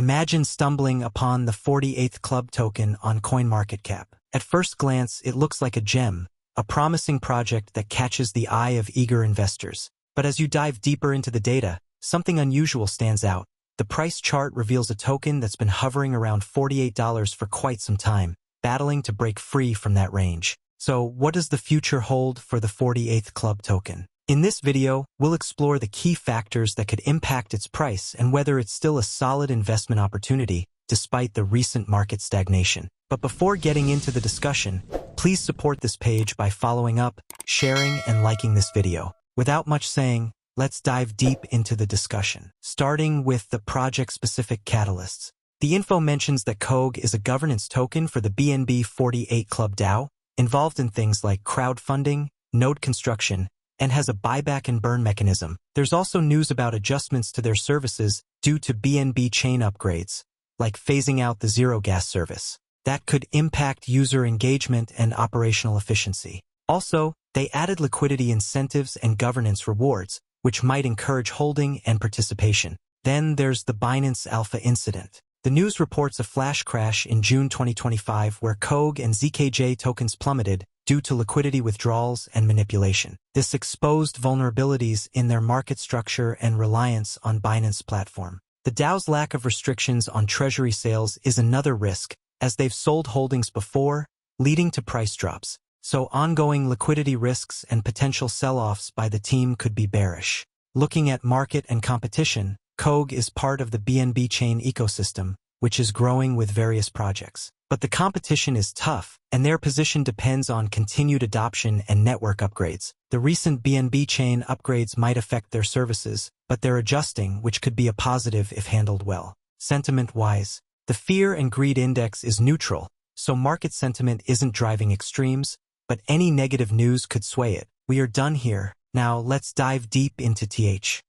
Imagine stumbling upon the 48th Club token on CoinMarketCap. At first glance, it looks like a gem, a promising project that catches the eye of eager investors. But as you dive deeper into the data, something unusual stands out. The price chart reveals a token that's been hovering around $48 for quite some time, battling to break free from that range. So, what does the future hold for the 48th Club token? In this video, we'll explore the key factors that could impact its price and whether it's still a solid investment opportunity despite the recent market stagnation. But before getting into the discussion, please support this page by following up, sharing, and liking this video. Without much saying, let's dive deep into the discussion. Starting with the project-specific catalysts. The info mentions that Koge is a governance token for the BNB 48 Club DAO, involved in things like crowdfunding, node construction, and has a buyback and burn mechanism. There's also news about adjustments to their services due to BNB chain upgrades, like phasing out the zero gas service. That could impact user engagement and operational efficiency. Also, they added liquidity incentives and governance rewards, which might encourage holding and participation. Then there's the Binance Alpha incident. The news reports a flash crash in June 2025 where Koge and ZKJ tokens plummeted due to liquidity withdrawals and manipulation. This exposed vulnerabilities in their market structure and reliance on Binance platform. The DAO's lack of restrictions on treasury sales is another risk, as they've sold holdings before, leading to price drops. So ongoing liquidity risks and potential sell-offs by the team could be bearish. Looking at market and competition, Koge is part of the BNB chain ecosystem, which is growing with various projects. But the competition is tough, and their position depends on continued adoption and network upgrades. The recent BNB chain upgrades might affect their services, but they're adjusting, which could be a positive if handled well. Sentiment-wise, the fear and greed index is neutral, so market sentiment isn't driving extremes, but any negative news could sway it. We are done here. Now let's dive deep into TH.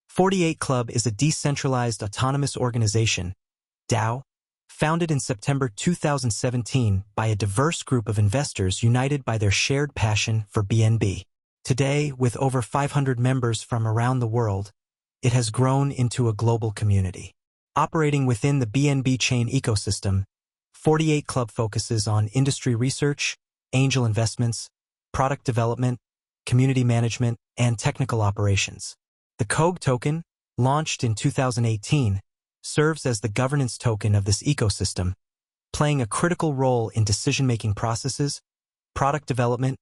48 Club is a decentralized autonomous organization, DAO, founded in September 2017 by a diverse group of investors united by their shared passion for BNB. Today, with over 500 members from around the world, it has grown into a global community. Operating within the BNB chain ecosystem, 48 Club focuses on industry research, angel investments, product development, community management, and technical operations. The Koge token, launched in 2018, serves as the governance token of this ecosystem, playing a critical role in decision-making processes, product development,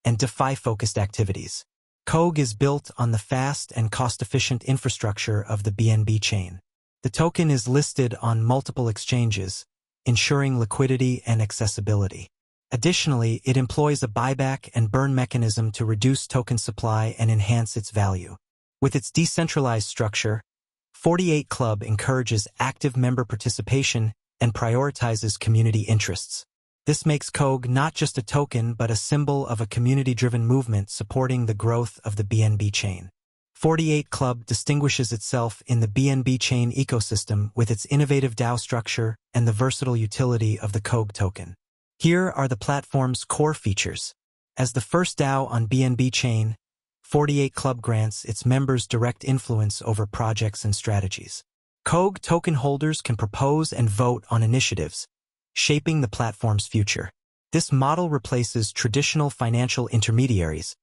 and DeFi-focused activities. Koge is built on the fast and cost-efficient infrastructure of the BNB chain. The token is listed on multiple exchanges, ensuring liquidity and accessibility. Additionally, it employs a buyback and burn mechanism to reduce token supply and enhance its value. With its decentralized structure, 48 Club encourages active member participation and prioritizes community interests. This makes Koge not just a token but a symbol of a community-driven movement supporting the growth of the BNB chain. 48 Club distinguishes itself in the BNB chain ecosystem with its innovative DAO structure and the versatile utility of the Koge token. Here are the platform's core features. As the first DAO on BNB chain, 48 Club grants its members direct influence over projects and strategies. Koge token holders can propose and vote on initiatives, shaping the platform's future. This model replaces traditional financial intermediaries,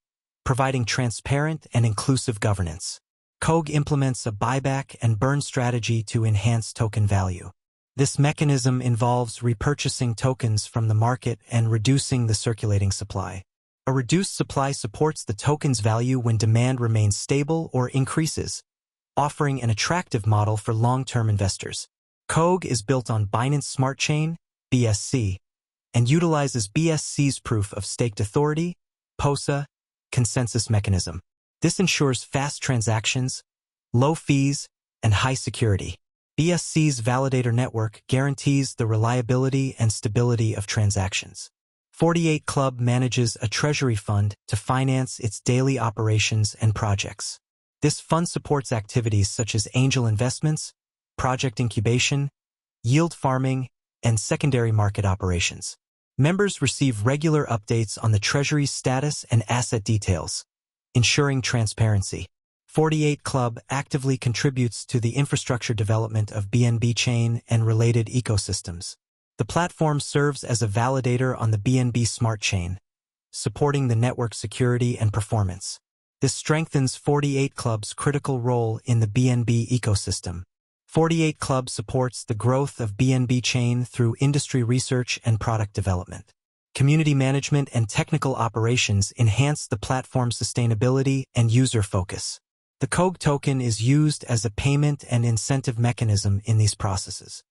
providing transparent and inclusive governance. Koge implements a buyback and burn strategy to enhance token value. This mechanism involves repurchasing tokens from the market and reducing the circulating supply. A reduced supply supports the token's value when demand remains stable or increases, offering an attractive model for long-term investors. Koge is built on Binance Smart Chain, BSC, and utilizes BSC's proof of staked authority, POSA, consensus mechanism. This ensures fast transactions, low fees, and high security. BSC's validator network guarantees the reliability and stability of transactions. 48 Club manages a treasury fund to finance its daily operations and projects. This fund supports activities such as angel investments, project incubation, yield farming, and secondary market operations. Members receive regular updates on the treasury's status and asset details, ensuring transparency. 48 Club actively contributes to the infrastructure development of BNB chain and related ecosystems. The platform serves as a validator on the BNB Smart Chain, supporting the network security and performance. This strengthens 48 Club's critical role in the BNB ecosystem. 48 Club supports the growth of BNB chain through industry research and product development. Community management and technical operations enhance the platform's sustainability and user focus. The Koge token is used as a payment and incentive mechanism in these processes.